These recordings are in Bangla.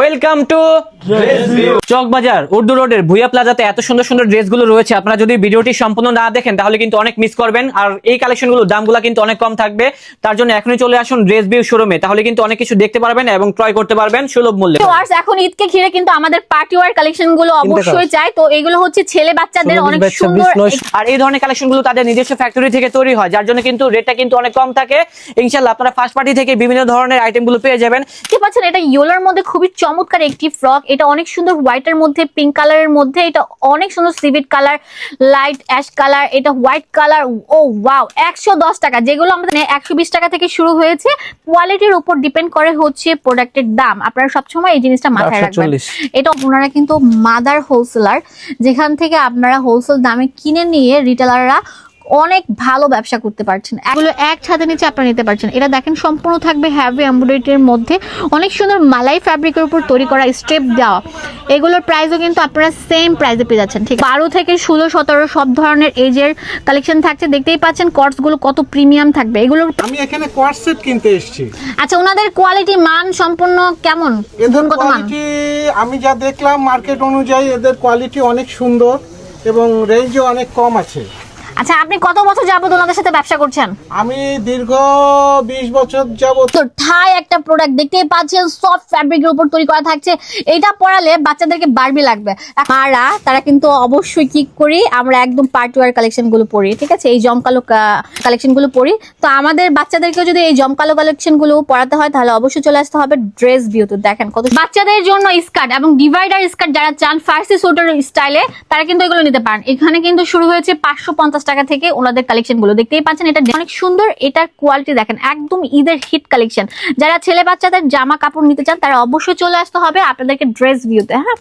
ওয়েলকাম টু চকবাজার উর্দু রোডের ভুইয়া প্লাজাতে এত সুন্দর সুন্দর ড্রেসগুলো রয়েছে। আপনারা যদি ভিডিওটি সম্পূর্ণ না দেখেন তাহলে কিন্তু অনেক মিস করবেন। আর এই কালেকশনগুলোর দামগুলো কিন্তু অনেক কম থাকবে, তার জন্য এখনই চলে আসুন ড্রেস ভিউ শোরুমে, তাহলে কিন্তু অনেক কিছু দেখতে পারবেন এবং ক্রয় করতে পারবেন সুলভ মূল্যে। এখন ঈদকে ঘিরে কিন্তু আমাদের পার্টি ওয়্যার কালেকশনগুলো অবশ্যই চাই। তো এগুলো হচ্ছে ছেলে বাচ্চাদের অনেক সুন্দর, আর এই ধরনের কালেকশনগুলো তাদের নিজস্ব ফ্যাক্টরি থেকে তৈরি হয়, যার জন্য কিন্তু রেটটা কিন্তু অনেক কম থাকে। ইনশাআল্লাহ আপনারা ফার্স্ট পার্টি থেকে বিভিন্ন ধরনের আইটেমগুলো পেয়ে যাবেন। দেখতে পাচ্ছেন এটা ইয়েলোর মধ্যে খুবই চমৎকার একটি ফ্রক। এটা অনেক সুন্দর হোয়াইটের মধ্যে, পিঙ্ক কালারের মধ্যে, এটা অনেক সুন্দর সিভিট কালার, লাইট অ্যাশ কালার, এটা হোয়াইট কালার। ও ওয়াও, 110 টাকা, যেগুলো আমাদের 120 টাকা থেকে শুরু হয়েছে। কোয়ালিটির উপর ডিপেন্ড করে হচ্ছে প্রোডাক্টের দাম। আপনারা সবসময় এই জিনিসটা মাথায় রাখবেন। এটা আপনারা কিন্তু মাদার হোলসেলার, যেখান থেকে আপনারা হোলসেল দামে কিনে নিয়ে রিটেলাররা অনেক ভালো ব্যবসা করতে পারছেন। এগুলো এক ছাদের নিচে আপনারা নিতে পারছেন। এটা দেখেন সম্পূর্ণ থাকবে হেভি এমব্রয়ডারির মধ্যে, অনেক সুন্দর মালাই ফ্যাব্রিকের উপর তৈরি করা, স্টেপ দেওয়া। এগুলোর প্রাইসও কিন্তু আপনারা সেম প্রাইসে পেয়ে যাচ্ছেন। ঠিক 12 থেকে 16, 17 সব ধরনের এজের কালেকশন থাকছে। দেখতেই পাচ্ছেন কটস গুলো কত প্রিমিয়াম থাকবে। এগুলো আমি এখানে কোয়ার্ট সেট কিনতে এসেছি। আচ্ছা, ওনাদের কোয়ালিটি মান সম্পূর্ণ কেমন? এদের কোয়ালিটি আমি যা দেখলাম মার্কেট অনুযায়ী এদের কোয়ালিটি অনেক সুন্দর এবং রেঞ্জও অনেক কম আছে। আচ্ছা, আপনি কত বছর যাবত ওনাদের সাথে ব্যবসা করছেন? আমি দীর্ঘ 20 বছর যাবত। তো থাই একটা প্রোডাক্ট দেখতেই পাচ্ছেন, সফট ফ্যাব্রিকের উপর তৈরি করা থাকছে। এটা পরালে বাচ্চাদেরকে বারবি লাগবে। মারা তারা কিন্তু অবশ্যই কি করি, আমরা একদম পার্টি ওয়্যার কালেকশন গুলো পরি, ঠিক আছে, এই জমকালো কালেকশন গুলো পরি। তো আমাদের বাচ্চাদেরকে যদি এই জমকালো কালেকশন গুলো পরাতে হয় তাহলে অবশ্যই চলে আসতে হবে ড্রেস ভিউ। তো দেখেন কত বাচ্চাদের জন্য স্কার্ট এবং ডিভাইডার স্কার্ট যারা চান ফার্সি সোয়েটার স্টাইলে, তারা কিন্তু এগুলো নিতে পারেন। এখানে কিন্তু শুরু হয়েছে 550 টাকা থেকে ওনাদের কালেকশন গুলো। দেখতেই পাচ্ছেন এটা অনেক সুন্দর। এটার কোয়ালিটি দেখেন, একদম ঈদের হিট কালেকশন। যারা ছেলে বাচ্চাদের জামা কাপড় নিতে চান তারা অবশ্যই চলে আসতে হবে আপনাদেরকে ড্রেস ভিউতে। হ্যাঁ,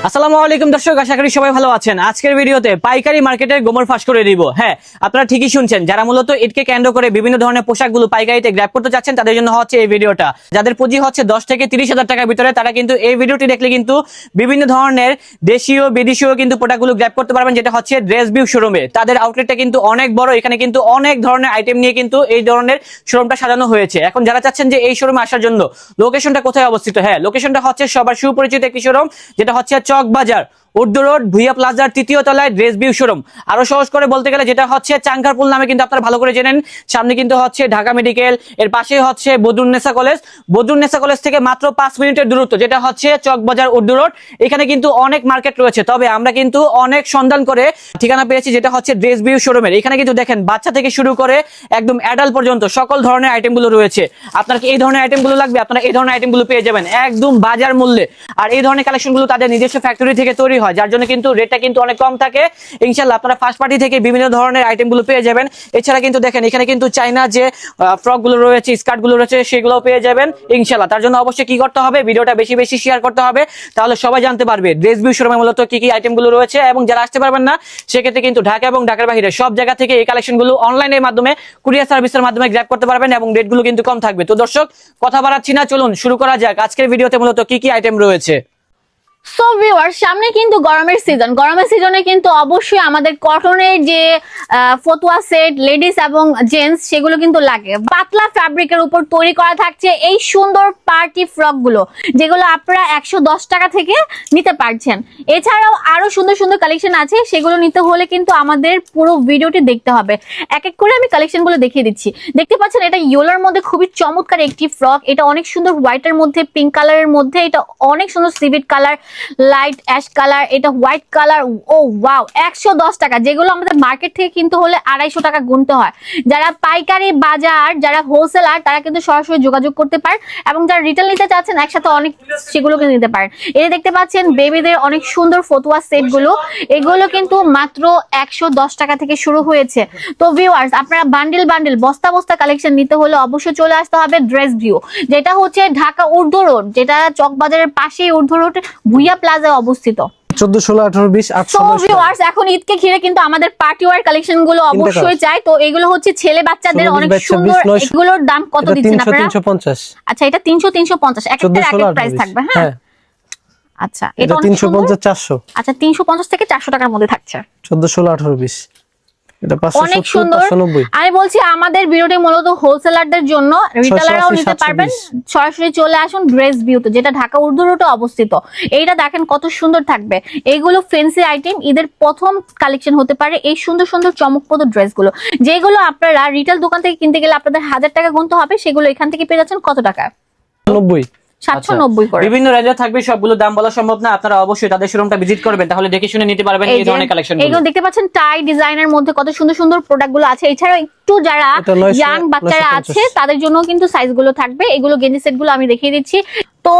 আসসালামু আলাইকুম দর্শক, আশা করি সবাই ভালো আছেন। আজকের ভিডিওতে পাইকারি মার্কেটের গোমর ফাঁস করে দিব। হ্যাঁ, আপনারা ঠিকই শুনছেন, যারা মূলত ঈদকে কেন্দ্র করে বিভিন্ন ধরনের পোশাকগুলো পাইকারিতে গ্র্যাব করতে চাচ্ছেন তাদের জন্য হচ্ছে এই ভিডিওটা। যাদের পুঁজি হচ্ছে 10 থেকে 30 হাজার টাকার ভিতরে, তারা কিন্তু এই ভিডিওটি দেখলে কিন্তু বিভিন্ন ধরনের দেশীয় বিদেশীয় কিন্তু প্রোডাক্টগুলো গ্র্যাব করতে পারবেন, যেটা হচ্ছে ড্রেস ভিউ শোরুমে। তাদের আউটলেটটা কিন্তু অনেক বড়, এখানে কিন্তু অনেক ধরনের আইটেম নিয়ে কিন্তু এই ধরনের শোরুমটা সাজানো হয়েছে। এখন যারা চাচ্ছেন যে এই শোরুমে আসার জন্য লোকেশনটা কোথায় অবস্থিত, হ্যাঁ, লোকেশনটা হচ্ছে সবার সুপরিচিত একটি শোরুম, যেটা হচ্ছে চকবাজার উর্দু রোড ভুইয়া প্লাজার 3য় তলায় ড্রেস ভিউ শোরুম। আরো সহজ করে বলতে গেলে যেটা হচ্ছে চাঙ্কারপুল নামে কিন্তু আপনারা ভালো করে জেনেন। সামনে কিন্তু হচ্ছে ঢাকা মেডিকেল, এর পাশে হচ্ছে বদরুন্নেসা কলেজ। বদরুন্নেসা কলেজ থেকে মাত্র 5 মিনিটের দূরত্ব, যেটা হচ্ছে চকবাজার উর্দু রোড। এখানে কিন্তু অনেক মার্কেট রয়েছে, তবে আমরা কিন্তু অনেক সন্ধান করে ঠিকানা পেয়েছি, যেটা হচ্ছে ড্রেস ভিউ শোরুমের। এখানে কিন্তু দেখেন বাচ্চা থেকে শুরু করে একদম অ্যাডাল্ট পর্যন্ত সকল ধরনের আইটেমগুলো রয়েছে। আপনার কি এই ধরনের আইটেমগুলো লাগবে, আপনারা এই ধরনের আইটেমগুলো পেয়ে যাবেন একদম বাজার মূল্যে। আর এই ধরনের কালেকশনগুলো তাদের নিজস্ব ফ্যাক্টরি থেকে তৈরি হয়, যার জন্য কিন্তু রেটটা কিন্তু অনেক কম থাকে। ইনশাআল্লাহ আপনারা ফার্স্ট পার্টি থেকে বিভিন্ন ধরনের আইটেমগুলো পেয়ে যাবেন। এছাড়া কিন্তু দেখেন এখানে কিন্তু চাইনা যে ফ্রকগুলো রয়েছে, স্কার্টগুলো রয়েছে, সেগুলোও পেয়ে যাবেন ইনশাআল্লাহ। তার জন্য অবশ্যই কি করতে হবে, ভিডিওটা বেশি বেশি শেয়ার করতে হবে, তাহলে সবাই জানতে পারবে ড্রেস ভিউ শোরুমে মূলত কি কি আইটেমগুলো রয়েছে। এবং যারা আসতে পারবেন না সেক্ষেত্রে কিন্তু ঢাকা এবং ঢাকার বাইরে সব জায়গা থেকে এই কালেকশনগুলো অনলাইনের মাধ্যমে কুরিয়ার সার্ভিসের মাধ্যমে গ্র্যাব করতে পারবেন এবং রেটগুলো কিন্তু কম থাকবে। তো দর্শক, কথা বাড়াচ্ছি না, চলুন শুরু করা যাক আজকের ভিডিওতে মূলত কি কি আইটেম রয়েছে। সো ভিউয়ার্স, সামনে কিন্তু গরমের সিজন। গরমের সিজনে কিন্তু অবশ্যই আমাদের কটনের যে ফতুয়া সেট লেডিস এবং জেন্টস সেগুলো কিন্তু লাগে। পাতলা ফ্যাব্রিকের উপর তৈরি করা থাকছে এই সুন্দর পার্টি ফ্রক গুলো, যেগুলো আপনারা 110 টাকা থেকে নিতে পারছেন। এছাড়াও আরো সুন্দর সুন্দর কালেকশন আছে, সেগুলো নিতে হলে কিন্তু আমাদের পুরো ভিডিওটি দেখতে হবে। এক এক করে আমি কালেকশন গুলো দেখিয়ে দিচ্ছি। দেখতে পাচ্ছেন এটা ইয়েলোর মধ্যে খুবই চমৎকার একটি ফ্রক। এটা অনেক সুন্দর হোয়াইটের মধ্যে, পিঙ্ক কালারের মধ্যে, এটা অনেক সুন্দর সিভিট কালার, লাইট অ্যাশ কালার, এটা হোয়াইট কালার। ও ওয়াও, 110 টাকা, যেগুলো আমাদের মার্কেট থেকে কিনতে হলে 250 টাকা গুনতে হয়। যারা পাইকারি বাজার, যারা হোলসেলার, তারা কিন্তু সরাসরি যোগাযোগ করতে পারেন এবং যারা রিটেল নিতে চাচ্ছেন একসাথে অনেক, সেগুলো কিন্তু নিতে পারেন। এটা দেখতে পাচ্ছেন বেবিদের অনেক সুন্দর ফতুয়া সেট গুলো, এগুলো কিন্তু মাত্র 110 টাকা থেকে শুরু হয়েছে। তো ভিউয়ার্স, আপনারা বান্ডিল বান্ডিল বস্তা বস্তা কালেকশন নিতে হলে অবশ্যই চলে আসতে হবে ড্রেস ভিউ, যেটা হচ্ছে ঢাকা উর্দু রোড, যেটা চকবাজারের পাশেই উর্দু রোড ভুইয়া প্লাজায় অবস্থিত। 14, 16, 18, 20, 800। এখন ঈদকে ঘিরে কিন্তু আমাদের পার্টি ওয়্যার কালেকশন গুলো অবশ্যই চাই। তো এগুলো হচ্ছে ছেলে বাচ্চাদের অনেক সুন্দর। এগুলোর দাম কত দিচ্ছেন আপনারা? 350। আচ্ছা, এটা 300, 350, এক একটা এক এক প্রাইস থাকবে। হ্যাঁ, আচ্ছা, এটা 350, 400। আচ্ছা, 350 থেকে 400 টাকার মধ্যে থাকছে। 14, 16, 18, 20। এটা অনেক 570 সুন্দর। 590 আমি বলছি আমাদের ভিডিওটি মূলত হোলসেলারদের জন্য, রিটেলাররাও 680, নিতে পারবেন। 720 সরাসরি চলে আসুন ড্রেস ভিউতে, যেটা ঢাকা উর্দু রোডে অবস্থিত। এইটা দেখেন কত সুন্দর থাকবে। এইগুলো ফ্যান্সি আইটেম, ঈদের প্রথম কালেকশন হতে পারে এই সুন্দর সুন্দর চমকপ্রদ ড্রেসগুলো, যেগুলো আপনারা রিটেল দোকান থেকে কিনতে গেলে আপনাদের 1000 টাকা গুনতে হবে, সেগুলো এখান থেকে পেয়ে যাচ্ছেন কত টাকা? 90 790 করে। বিভিন্ন রেঞ্জে থাকবে, সবগুলো দাম বলা সম্ভব না, আপনারা অবশ্যই তাদের শোরুমটা ভিজিট করবেন, তাহলে দেখে শুনে নিতে পারবেন এই ধরনের কালেকশন। এইগুলো দেখতে পাচ্ছেন টাই ডিজাইনের মধ্যে কত সুন্দর সুন্দর প্রোডাক্ট গুলো আছে। এছাড়াও একটু যারা এটা 900, ইয়াং বাচ্চারা 950 আছে তাদের জন্য কিন্তু সাইজ গুলো থাকবে। এগুলো গেঞ্জি সেট গুলো আমি দেখিয়ে দিচ্ছি। তো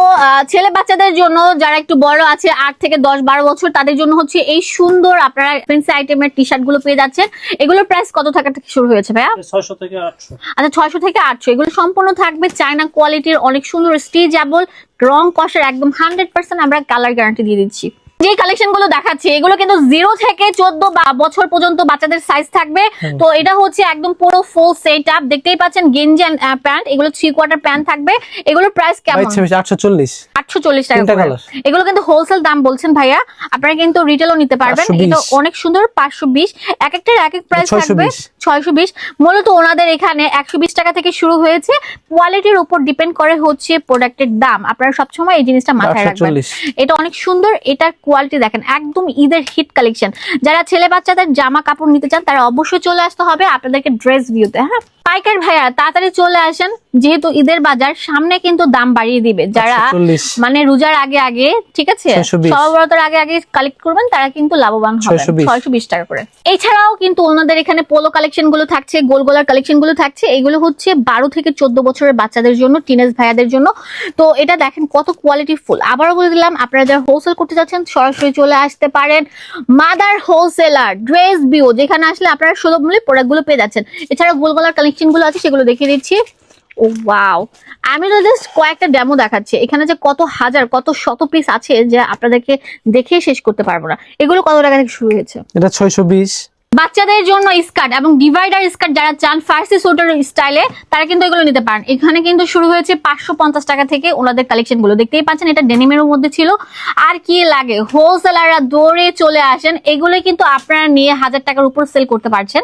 ছেলে বাচ্চাদের জন্য যারা একটু বড় আছে 8 থেকে 10-12 বছর, তাদের জন্য হচ্ছে এই সুন্দর আপনারা ফ্যান্সি আইটেমের টি শার্ট গুলো পেয়ে যাচ্ছেন। এগুলোর প্রাইস কত টাকা থেকে শুরু হয়েছে ভাইয়া? 600 থেকে 800। আচ্ছা 600 থেকে 800। এগুলো সম্পূর্ণ থাকবে চায়না কোয়ালিটির, অনেক সুন্দর স্টিচেবল, রং কষের একদম 100% আমরা কালার গ্যারান্টি দিয়ে দিচ্ছি। যে কালেকশন গুলো দেখাচ্ছি এগুলো কিন্তু 0 থেকে 14 বছর পর্যন্ত বাচ্চাদের সাইজ থাকবে। তো এটা হচ্ছে একদম পুরো ফুল সেট আপ, দেখতেই পাচ্ছেন গেঞ্জি এন্ড প্যান্ট, এগুলো 3/4 প্যান্ট থাকবে। এগুলোর প্রাইস কেমন? 840 840 টাকা তিনটা করে। কালার। এগুলো কিন্তু হোলসেল দাম বলছেন ভাইয়া, আপনারা কিন্তু রিটেলও নিতে পারবেন। 520 এটা অনেক সুন্দর, 520। এক একটার এক এক প্রাইস থাকবে। 620 মূলত ওনাদের এখানে 120 টাকা থেকে শুরু হয়েছে। কোয়ালিটির উপর ডিপেন্ড করে হচ্ছে প্রোডাক্টের দাম, আপনারা সবসময় এই জিনিসটা মাথায় রাখবেন। 840 এটা অনেক সুন্দর, এটার কোয়ালিটি দেখেন একদম ঈদের হিট কালেকশন। যারা ছেলে বাচ্চাদের জামা কাপড় নিতে চান তারা অবশ্যই চলে আসতে হবে আপনাদেরকে ড্রেস ভিউতে। হ্যাঁ পাইকার ভাইয়া তাড়াতাড়ি চলে আসেন, যেহেতু ঈদের বাজার সামনে কিন্তু দাম বাড়িয়ে দিবে। যারা 840 মানে রোজার আগে আগে, ঠিক আছে, 620 সবরতের আগে আগে কালেক্ট করবেন, তারা কিন্তু লাভবান হবে। 620 টাকা করে। এছাড়াও কিন্তু ওনাদের এখানে পোলো কালেকশন গুলো থাকছে, গোল গোলার কালেকশন গুলো থাকছে। এগুলো হচ্ছে 12 থেকে 14 বছরের বাচ্চাদের জন্য, টিনেজ ভাইয়াদের জন্য। তো এটা দেখেন কত কোয়ালিটি ফুল। আবারও বলে দিলাম, আপনারা যারা হোলসেল করতে যাচ্ছেন সরাসরি চলে আসতে পারেন মাদার হোলসেলার ড্রেস ভিউ, যেখানে আসলে আপনারা সুলভ মূল্যে প্রোডাক্ট গুলো পেয়ে যাচ্ছেন। এছাড়া গোল গোলার কালেকশন গুলো আছে, সেগুলো দেখিয়ে দিচ্ছি। ও ওয়াও, আমি তো জাস্ট কয়েকটা ডেমো দেখাচ্ছি, এখানে যে কত হাজার কত শত পিস আছে যে আপনাদেরকে দেখে শেষ করতে পারবো না। এগুলো কত টাকা থেকে শুরু হয়েছে? এটা 620। বাচ্চাদের জন্য স্কার্ট এবং ডিভাইডার স্কার্ট যারা চান ফার্সি সোয়েটার স্টাইলে, তারা কিন্তু এগুলো নিতে পারেন। এখানে কিন্তু শুরু হয়েছে 550 টাকা থেকে ওনাদের কালেকশন গুলো, দেখতেই পাচ্ছেন এটা ডেনিমের মধ্যে ছিল। আর কি লাগে, হোলসেলাররা দৌড়ে চলে আসেন, এগুলো কিন্তু আপনারা নিয়ে 1000 টাকার উপর সেল করতে পারছেন।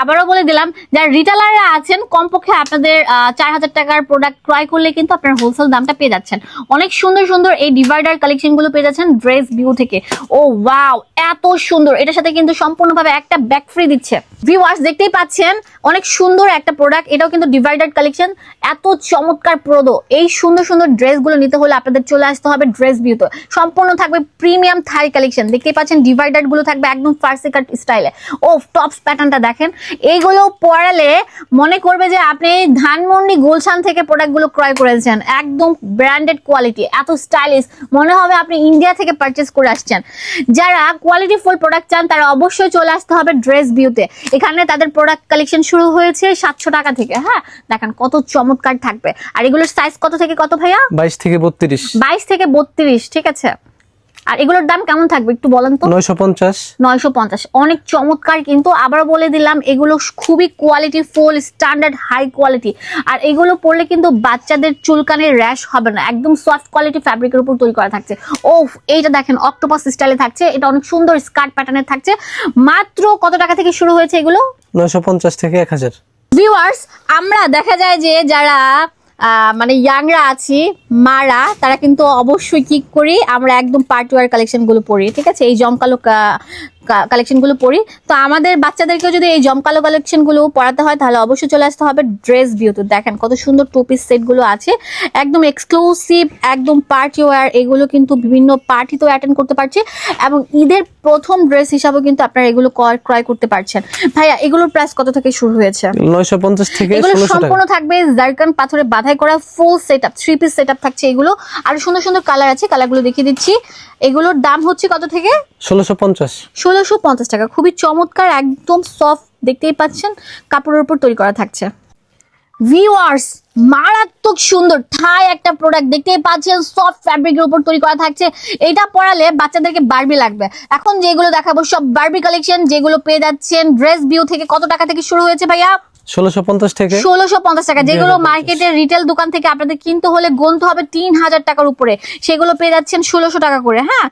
আবারও বলে দিলাম, যারা রিটেলাররা আছেন কমপক্ষে আপনাদের 4000 টাকার প্রোডাক্ট ক্রয় করলে কিন্তু আপনারা হোলসেল দামটা পেয়ে যাচ্ছেন। অনেক সুন্দর সুন্দর এই ডিভাইডার কালেকশন গুলো পেয়ে যাচ্ছেন ড্রেস ভিউ থেকে। ও ওয়াও, এত সুন্দর। এটার সাথে কিন্তু সম্পূর্ণভাবে একটা ব্যাক ফ্রি দিচ্ছে। ভিউয়ার্স দেখতেই পাচ্ছেন অনেক সুন্দর একটা প্রোডাক্ট, এটাও কিন্তু ডিভাইডার কালেকশন। এত চমৎকার প্রোডো, এই সুন্দর সুন্দর ড্রেসগুলো নিতে হলে আপনাদের চলে আসতে হবে ড্রেস ভিউতে। সম্পূর্ণ থাকবে প্রিমিয়াম থাই কালেকশন, দেখতেই পাচ্ছেন ডিভাইডার গুলো থাকবে একদম ফার্সি কাট স্টাইলে। ও টপস প্যাটার্নটা দেখেন, এইগুলো পরালে মনে করবে যে আপনি ধানমন্ডি গুলশান থেকে প্রোডাক্ট গুলো ক্রয় করেছেন, একদম ব্র্যান্ডেড কোয়ালিটি, এত স্টাইলিশ, মনে হবে আপনি ইন্ডিয়া থেকে পারচেস করে আসছেন। যারা কোয়ালিটি ফুল প্রোডাক্ট চান তারা অবশ্যই চলে আসতে হবে ড্রেস ভিউতে। এখানে তাদের প্রোডাক্ট কালেকশন শুরু হয়েছে 700 টাকা থেকে। হ্যাঁ দেখেন কত চমৎকার থাকবে। আর এগুলোর সাইজ কত থেকে কত ভাইয়া? 22 থেকে 32। 22 থেকে 32, ঠিক আছে। আর এগুলোর দাম কেমন থাকবে একটু বলেন তো? 950। 950, অনেক চমৎকার। কিন্তু আবার বলে দিলাম, এগুলো খুবই quality full, standard high quality. আর এগুলো পরলে কিন্তু বাচ্চাদের চুলকানির র্যাশ হবে না, একদম সফট কোয়ালিটি ফ্যাব্রিকের উপর তৈরি করা থাকছে। ও এইটা দেখেন অক্টোপাস স্টাইলে থাকছে, এটা অনেক সুন্দর স্কার্ট প্যাটার্নের থাকছে। মাত্র কত টাকা থেকে শুরু হয়েছে এগুলো? 950 থেকে 1000। ভিউয়ার্স, আমরা দেখা যায় যে যারা মানে ইয়াংরা আছি, মারা, তারা কিন্তু অবশ্যই কি করি, আমরা একদম পার্টি ওয়্যার কালেকশন গুলো পরি, ঠিক আছে, এই জমকালো কালেকশন গুলো পরি। তো আমাদের বাচ্চাদেরকেও যদি এই জমকালো কালেকশন গুলো পরাতে হয় তাহলে অবশ্যই চলে আসতে হবে ড্রেস ভিউতে। দেখেন কত সুন্দর টু পিস সেট গুলো আছে, একদম এক্সক্লুসিভ, একদম পার্টি ওয়্যার। এগুলো কিন্তু বিভিন্ন পার্টিতেও অ্যাটেন্ড করতে পারছে এবং ঈদের প্রথম ড্রেস হিসাবেও কিন্তু আপনারা এগুলো ক্রয় করতে পারছেন। ভাইয়া এগুলোর প্রাইস কত থেকে শুরু হয়েছে? 950 থেকে এগুলো 1600 সম্পূর্ণ টাকা। থাকবে জারকান পাথরে বাঁধাই করা ফুল সেটআপ, 3 পিস সেটআপ থাকছে এগুলো। আর সুন্দর সুন্দর কালার আছে, কালারগুলো দেখিয়ে দিচ্ছি। এগুলোর দাম হচ্ছে কত থেকে? 1650। 1650 টাকা। খুবই চমৎকার, একদম সফট, দেখতেই পাচ্ছেন কাপড়ের উপর তৈরি করা থাকছে। ভিউয়ার্স, মারাত্মক সুন্দর থাই একটা প্রোডাক্ট দেখতেই পাচ্ছেন, সফট ফ্যাব্রিকের উপর তৈরি করা থাকছে। এটা পরালে বাচ্চাদেরকে বারবি লাগবে। এখন যেগুলো দেখাবো সব বারবি কালেকশন, যেগুলো পেয়ে যাচ্ছেন ড্রেস ভিউ থেকে। কত টাকা থেকে শুরু হয়েছে ভাইয়া? 1650 থেকে 1650 টাকা। যেগুলো 2050 মার্কেটের রিটেল দোকান থেকে আপনাদের কিনতে হলে গুনতে হবে 3000 টাকার উপরে, সেগুলো পেয়ে যাচ্ছেন 1600 টাকা করে। হ্যাঁ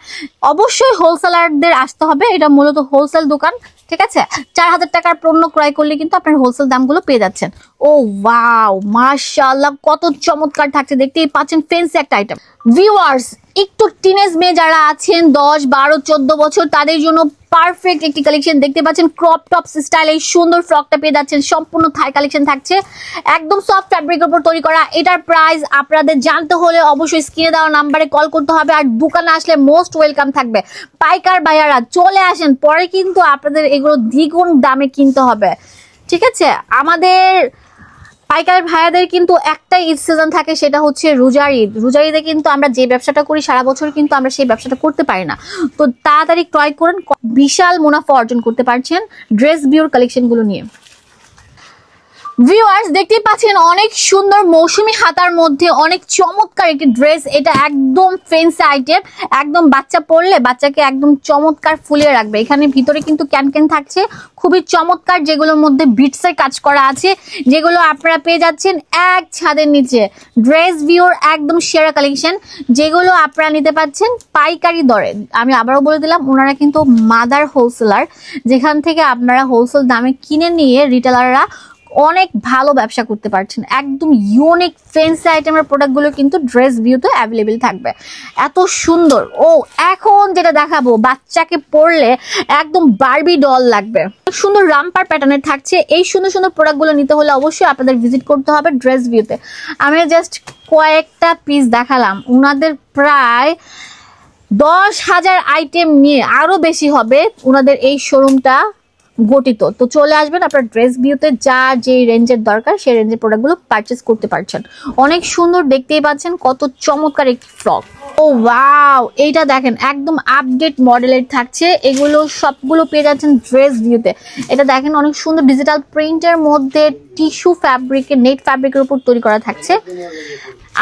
অবশ্যই হোলসেলারদের আসতে হবে, এটা মূলত হোলসেল দোকান, ঠিক আছে, 4000 টাকার পণ্য ক্রয় করলে কিন্তু আপনার হোলসেল দামগুলো পেয়ে যাচ্ছেন। ও ওয়াও, মাশাআল্লাহ, কত চমৎকার থাকছে, দেখতেই পাচ্ছেন ফেন্সি একটা আইটেম। ভিউয়ার্স, একটু টিনেজ মেয়ে যারা আছেন 10, 12, 14 বছর, তাদের জন্য পারফেক্ট একটি কালেকশন দেখতে পাচ্ছেন। ক্রপ টপ স্টাইল এই সুন্দর ফ্রকটা পেয়ে যাচ্ছেন, সম্পূর্ণ থাই কালেকশন থাকছে, একদম সফট ফ্যাব্রিকের উপর তৈরি করা। এটার প্রাইস আপনাদের জানতে হলে অবশ্যই স্ক্রিনে দেওয়া নাম্বারে কল করতে হবে, আর দোকানে আসলে মোস্ট ওয়েলকাম থাকবে। পাইকার ভাইয়ারা চলে আসেন, পরে কিন্তু আপনাদের এগুলো দ্বিগুণ দামে কিনতে হবে। ঠিক আছে, আমাদের পাইকার ভাইয়াদের কিন্তু একটাই ঈদ সিজন থাকে, সেটা হচ্ছে রোজার ঈদ। রোজার ঈদে কিন্তু আমরা যে ব্যবসাটা করি সারা বছর কিন্তু আমরা সেই ব্যবসাটা করতে পারি না, তো তাড়াতাড়ি ক্রয় করেন, বিশাল মুনাফা অর্জন করতে পারছেন ড্রেস বিউর কালেকশন গুলো নিয়ে। ভিউয়ার্স, দেখতেই পাচ্ছেন অনেক সুন্দর মৌসুমী হাতার মধ্যে অনেক চমৎকার একটি ড্রেস। এটা একদম ফেন্সি আইটেম, একদম বাচ্চা পরলে বাচ্চাকে একদম চমৎকার ফুলিয়ে রাখবে। এখানে ভিতরে কিন্তু ক্যান থাকছে, খুবই চমৎকার, যেগুলোর মধ্যে বিটসের কাজ করা আছে, যেগুলো আপনারা পেয়ে যাচ্ছেন এক ছাদের নিচে। ড্রেস ভিউর একদম সেরা কালেকশন, যেগুলো আপনারা নিতে পাচ্ছেন পাইকারি দরে। আমি আবারও বলে দিলাম, ওনারা কিন্তু মাদার হোলসেলার, যেখান থেকে আপনারা হোলসেল দামে কিনে নিয়ে রিটেলাররা অনেক ভালো ব্যবসা করতে পারছেন। একদম ইউনিক ফেন্সি আইটেমের প্রোডাক্টগুলো কিন্তু ড্রেস ভিউতে অ্যাভেলেবেল থাকবে। এত সুন্দর। ও, এখন যেটা দেখাবো বাচ্চাকে পরলে একদম বারবি ডল লাগবে, সুন্দর রামপার প্যাটার্নের থাকছে। এই সুন্দর সুন্দর প্রোডাক্টগুলো নিতে হলে অবশ্যই আপনাদের ভিজিট করতে হবে ড্রেস ভিউতে। আমি জাস্ট কয়েকটা পিস দেখালাম, ওনাদের প্রায় 10,000 আইটেম নিয়ে আরো বেশি হবে ওনাদের এই শোরুমটা গঠিত। তো চলে আসবেন আপনার ড্রেস ভিউতে, যা যে রেঞ্জের দরকার সেই রেঞ্জের প্রোডাক্টগুলো পারচেস করতে পারছেন। অনেক সুন্দর, দেখতেই পাচ্ছেন কত চমৎকার একটি ফ্রক। ও ওয়াও, এইটা দেখেন একদম আপডেট মডেলের থাকছে, এগুলো সবগুলো পেয়ে যাচ্ছেন ড্রেস ভিউতে। এটা দেখেন অনেক সুন্দর ডিজিটাল প্রিন্টের মধ্যে টিস্যু ফ্যাব্রিকের, নেট ফ্যাব্রিকের উপর তৈরি করা থাকছে।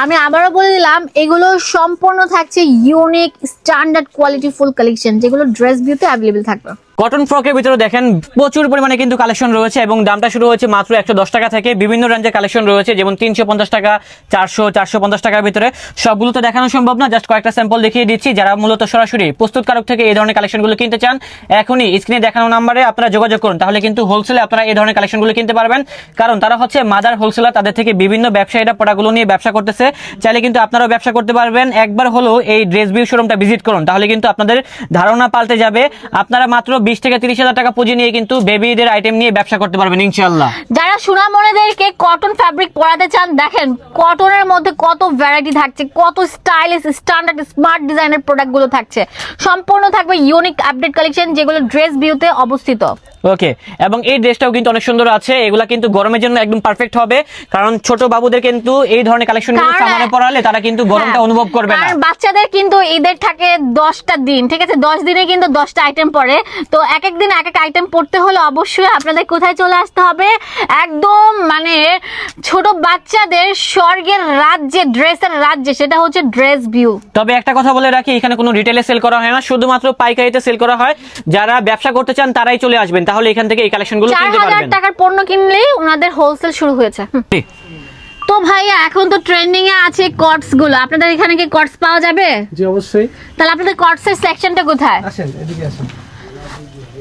আমি আবারও বলে দিলাম, এগুলো সম্পূর্ণ থাকছে unique standard quality full collection, যেগুলো ড্রেস ভিউতে অ্যাভেলেবেল থাকবে। কটন ফ্রকের ভিতরে দেখেন প্রচুর পরিমাণে কিন্তু কালেকশন রয়েছে এবং দামটা শুরু হচ্ছে মাত্র 110 টাকা থেকে। বিভিন্ন রেঞ্জের কালেকশন রয়েছে, যেমন 350 টাকা, 400, 450 টাকার ভিতরে। সবগুলো তো দেখানো সম্ভব না, জাস্ট কয়েকটা স্যাম্পল দেখিয়ে দিচ্ছি। যারা মূলত সরাসরি প্রস্তুতকারক থেকে এই ধরনের কালেকশনগুলো কিনতে চান, এখনই স্ক্রিনে দেখানো নাম্বারে আপনারা যোগাযোগ করুন, তাহলে কিন্তু হোলসেলে আপনারা এই ধরনের কালেকশনগুলো কিনতে পারবেন। কারণ তারা হচ্ছে মাদার হোলসেলার, তাদের থেকে বিভিন্ন ব্যবসায়ীরা প্রোডাক্টগুলো নিয়ে ব্যবসা করতেছে। চাইলে কিন্তু আপনারাও ব্যবসা করতে পারবেন। একবার হলো এই ড্রেস ভিউ শোরুমটা ভিজিট করুন, তাহলে কিন্তু আপনাদের ধারণা পাল্টে যাবে। আপনারা মাত্র 20 থেকে 30,000 টাকা পুঁজি নিয়ে কিন্তু বেবিদের আইটেম নিয়ে ব্যবসা করতে পারবেন ইনশাআল্লাহ। যারা সোনামণিদেরকে কটন ফ্যাব্রিক পরাতে চান, দেখেন কটনের মধ্যে কত ভ্যারাইটি থাকছে, কত স্টাইলিশ স্ট্যান্ডার্ড স্মার্ট ডিজাইনের প্রোডাক্টগুলো থাকছে। সম্পূর্ণ থাকবে ইউনিক আপডেট কালেকশন, যেগুলো ড্রেস ভিউতে অবস্থিত। ওকে, এবং এই ড্রেসটাও কিন্তু অনেক সুন্দর আছে। এগুলা কিন্তু গরমের জন্য একদম পারফেক্ট হবে, কারণ ছোট বাবুদের কিন্তু এই ধরনের কালেকশনগুলো সামনে পরালে তারা কিন্তু গরমটা অনুভব করবে না। আর বাচ্চাদের কিন্তু ঈদের থাকে 10টা দিন, ঠিক আছে, 10 দিনে কিন্তু 10টা আইটেম পরে। তো এক এক দিন এক এক আইটেম পড়তে হলে অবশ্যই আপনাদের কোথায় চলে আসতে হবে, একদম মানে ছোট বাচ্চাদের স্বর্গের রাজ্যে, ড্রেসের রাজ্যে, সেটা হচ্ছে ড্রেস ভিউ। তবে একটা কথা বলে রাখি, এখানে কোনো রিটেলে সেল করা হয় না, শুধুমাত্র পাইকারিতে সেল করা হয়। যারা ব্যবসা করতে চান তারাই চলে আসবেন, তাহলে এখান থেকে এই কালেকশনগুলো কিনতে পারবেন। 4000 টাকার পণ্য কিনলেই ওনাদের হোলসেল শুরু হয়েছে। তো ভাইয়া, এখন তো ট্রেন্ডিং এ আছে কটস গুলো, আপনাদের এখানে কি কটস পাওয়া যাবে? জি অবশ্যই। তাহলে আপনাদের কটস এর সেকশনটা কোথায়? আসেন, এদিকে আসেন।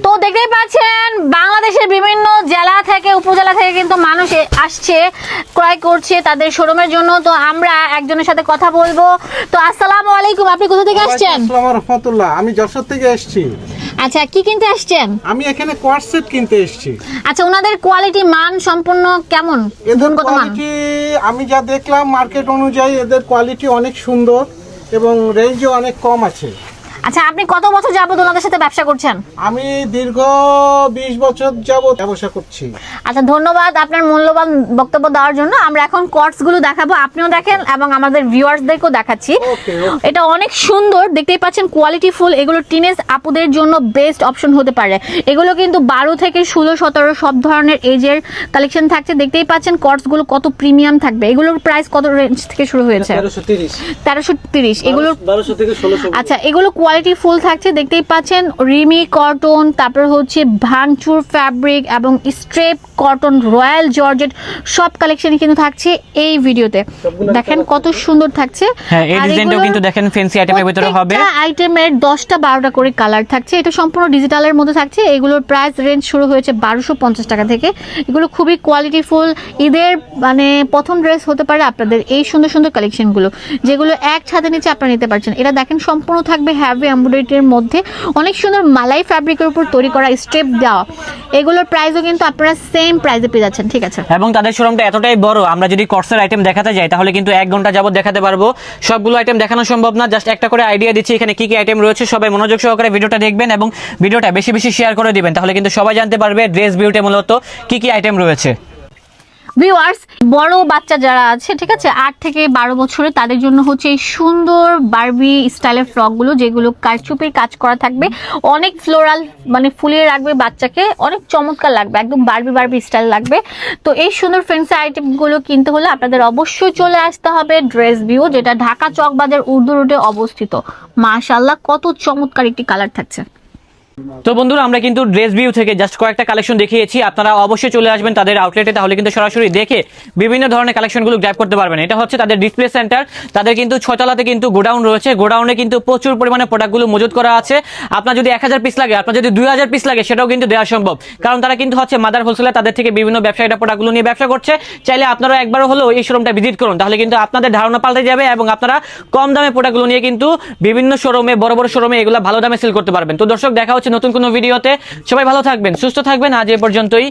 তো দেখতেই পাচ্ছেন বাংলাদেশের বিভিন্ন জেলা থেকে, উপজেলা থেকে কিন্তু মানুষ আসছে, ক্রয় করছে তাদের শোরুমের জন্য। তো আমরা একজনের সাথে কথা বলবো। তো আসসালামু আলাইকুম, আপনি কোথা থেকে আসছেন? আসসালামু আলাইকুম রাহমাতুল্লাহ, আমি যশোর থেকে এসেছি। আচ্ছা, কি কিনতে আসছেন? আমি এখানে কোয়ার্ড সেট কিনতে এসেছি। আচ্ছা, ওনাদের কোয়ালিটি মান সম্পূর্ণ কেমন? এদের গুণগত মান? কোয়ালিটি আমি যা দেখলাম মার্কেট অনুযায়ী এদের কোয়ালিটি অনেক সুন্দর এবং রেঞ্জও অনেক কম আছে। আচ্ছা, আপনি কত বছর যাবত ওনাদের সাথে ব্যবসা করছেন? আমি দীর্ঘ 20 বছর যাবত ব্যবসা করছি। আচ্ছা, ধন্যবাদ আপনার মূল্যবান বক্তব্য দেওয়ার জন্য। আমরা এখন কটস গুলো দেখাবো, আপনিও দেখেন এবং আমাদের ভিউয়ার্সদেরকেও দেখাচ্ছি। এটা অনেক সুন্দর, দেখতেই পাচ্ছেন কোয়ালিটি ফুল। এগুলো টিনেজ আপুদের জন্য বেস্ট অপশন হতে পারে। এগুলো কিন্তু 12 থেকে 16, 17 সব ধরনের এজের কালেকশন থাকছে। দেখতেই পাচ্ছেন কটস গুলো কত প্রিমিয়াম থাকবে। এগুলোর প্রাইস কত রেঞ্জ থেকে শুরু হয়েছে? 1330। 1330। এগুলো 1200 থেকে 1600। আচ্ছা, এগুলো কোয়ালিটি ফুল থাকছে, দেখতেই পাচ্ছেন রিমি কটন, তারপর হচ্ছে ভাঙচুর ফ্যাব্রিক এবং স্ট্রেপ কটন, রয়্যাল জর্জেট সব কালেকশন কিন্তু থাকছে এই ভিডিওতে। দেখেন কত সুন্দর থাকছে। হ্যাঁ, এই আর ডিজাইনটাও এগুলোর কিন্তু দেখেন ফ্যান্সি আইটেমের ভিতরে হবে। প্রত্যেকটা আইটেমের 10টা 12টা করে কালার থাকছে। এটা সম্পূর্ণ ডিজিটালের মধ্যে থাকছে। এগুলোর প্রাইস রেঞ্জ শুরু হয়েছে 1250 টাকা থেকে। এগুলো খুবই কোয়ালিটিফুল, ঈদের মানে প্রথম ড্রেস হতে পারে আপনাদের এই সুন্দর সুন্দর কালেকশনগুলো, যেগুলো এক ছাদের নিচে আপনারা নিতে পারছেন। এটা দেখেন সম্পূর্ণ থাকবে হ্যাভি এমব্রয়ডারির মধ্যে, অনেক সুন্দর মালাই ফ্যাব্রিকের উপর তৈরি করা স্টেপ দেওয়া। এগুলোর প্রাইসও কিন্তু আপনারা সেম প্রাইসে পেয়ে যাচ্ছেন, ঠিক আছে। এবং তাদের শোরুমটা এতটাই বড়, আমরা যদি কর্সের আইটেম দেখাতে যাই তাহলে কিন্তু 1 ঘন্টা যাবত দেখাতে পারবো। সবগুলো আইটেম দেখানো সম্ভব না, জাস্ট একটা করে আইডিয়া দিচ্ছি এখানে কি কি আইটেম রয়েছে। সবাই মনোযোগ সহকারে ভিডিওটা দেখবেন এবং ভিডিওটা বেশি বেশি শেয়ার করে দিবেন, তাহলে কিন্তু সবাই জানতে পারবে ড্রেস বিউটি মূলত কি কি আইটেম রয়েছে। ভিউয়ার্স, বড় বাচ্চা যারা আছে, ঠিক আছে, 8 থেকে 12 বছরের, তাদের জন্য হচ্ছে এই সুন্দর বারবি স্টাইলের ফ্রকগুলো, যেগুলো কারচুপির কাজ করা থাকবে, অনেক ফ্লোরাল মানে ফুলিয়ে রাখবে বাচ্চাকে, অনেক চমৎকার লাগবে, একদম বারবি স্টাইল লাগবে। তো এই সুন্দর ফ্যান্সি আইটেমগুলো কিনতে হলে আপনাদের অবশ্যই চলে আসতে হবে ড্রেস ভিউ, যেটা ঢাকা চকবাজার উর্দু রোডে অবস্থিত। মাশাআল্লাহ, কত চমৎকার একটি কালার থাকছে। তো বন্ধুরা, আমরা কিন্তু ড্রেস ভিউ থেকে জাস্ট কয়েকটা কালেকশন দেখিয়েছি, আপনারা অবশ্যই চলে আসবেন তাদের আউটলেটে, তাহলে কিন্তু সরাসরি দেখে বিভিন্ন ধরনের কালেকশনগুলো গ্র্যাব করতে পারবেন। এটা হচ্ছে তাদের ডিসপ্লে সেন্টার, তাদের কিন্তু 6 তলাতে কিন্তু গোডাউন রয়েছে। গোডাউনে কিন্তু প্রচুর পরিমাণে প্রোডাক্টগুলো মজুত করা আছে। আপনার যদি 1000 পিস লাগে, আপনার যদি 2000 পিস লাগে, সেটাও কিন্তু দেওয়া সম্ভব, কারণ তারা কিন্তু হচ্ছে মাদার হোলসেলার, তাদের থেকে বিভিন্ন ব্যবসায়ীরা প্রোডাক্টগুলো নিয়ে ব্যবসা করছে। চাইলে আপনারা একবারও হলেও এই শোরুমটা ভিজিট করুন, তাহলে কিন্তু আপনাদের ধারণা পাল্টে যাবে এবং আপনারা কম দামে প্রোডাক্টগুলো নিয়ে কিন্তু বিভিন্ন শোরুমে, বড় বড় শোরুমে এগুলো ভালো দামে সেল করতে পারবেন। তো দর্শক, দেখা হচ্ছে নতুন কোনো ভিডিওতে। সবাই ভালো থাকবেন, সুস্থ থাকবেন। আজ এ পর্যন্তই।